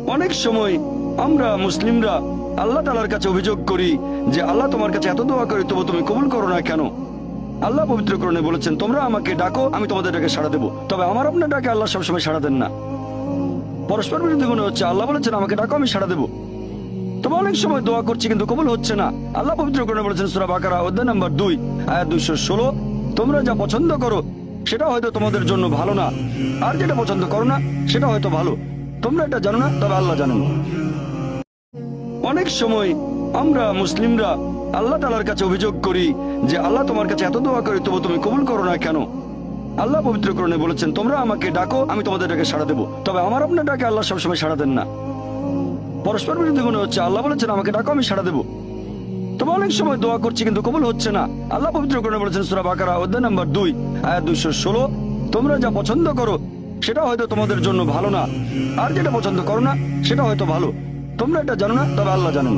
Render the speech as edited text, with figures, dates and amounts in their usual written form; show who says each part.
Speaker 1: অনেক সময় আমরা মুসলিমরা আল্লাহ তাআলার কাছে অভিযোগ করি যে আল্লাহ তোমার কাছে এত দোয়া করি তবু তুমি কবুল করো না কেন। আল্লাহ পবিত্র কোরআনে বলেছেন, তোমরা আমাকে ডাকো আমি তোমাদের ডাকে সাড়া দেবো। তবে আমার আপনার ডাকে আল্লাহ সবসময় সাড়া দেন না। পরস্পর বিরোধী মনে হচ্ছে। আল্লাহ বলেছেন আমাকে ডাকো আমি সাড়া দেবো, তবে অনেক সময় দোয়া করছি কিন্তু কবুল হচ্ছে না। আল্লাহ পবিত্র কোরআনে বলেছেন সূরা বাকারা অধ্যায় নম্বর 2 আয়াত 216, তোমরা যা পছন্দ করো সেটা হয়তো তোমাদের জন্য ভালো না, আর যেটা পছন্দ করো না সেটা হয়তো ভালো। তোমরা এটা জানো না, তবে আল্লাহ জানেন। অনেক সময় আমরা মুসলিমরা আল্লাহ তাআলার কাছে অভিযোগ করি যে আল্লাহ তোমার কাছে এত দোয়া করি তবু তুমি কবুল করো না কেন। আল্লাহ পবিত্র কোরআনে বলেছেন, তোমরা আমাকে ডাকো আমি তোমাদের ডাকে সাড়া দেবো, তবে আমার আপনার ডাকে আল্লাহ সবসময় সাড়া দেন না। পরস্পর বিরোধী মনে হচ্ছে। আল্লাহ বলেছেন আমাকে ডাকো আমি সাড়া দেবো, তবে অনেক সময় দোয়া করছি কিন্তু কবুল হচ্ছে না। আল্লাহ পবিত্র কোরআনে বলেছেন সূরা বাকারা অধ্যায় নম্বর 2 আয়াত 216, তোমরা যা পছন্দ করো সেটা হয়তো তোমাদের জন্য ভালো না, আর যেটা পছন্দ করো না সেটা হয়তো ভালো। তোমরা এটা জানো না, তবে আল্লাহ জানেন।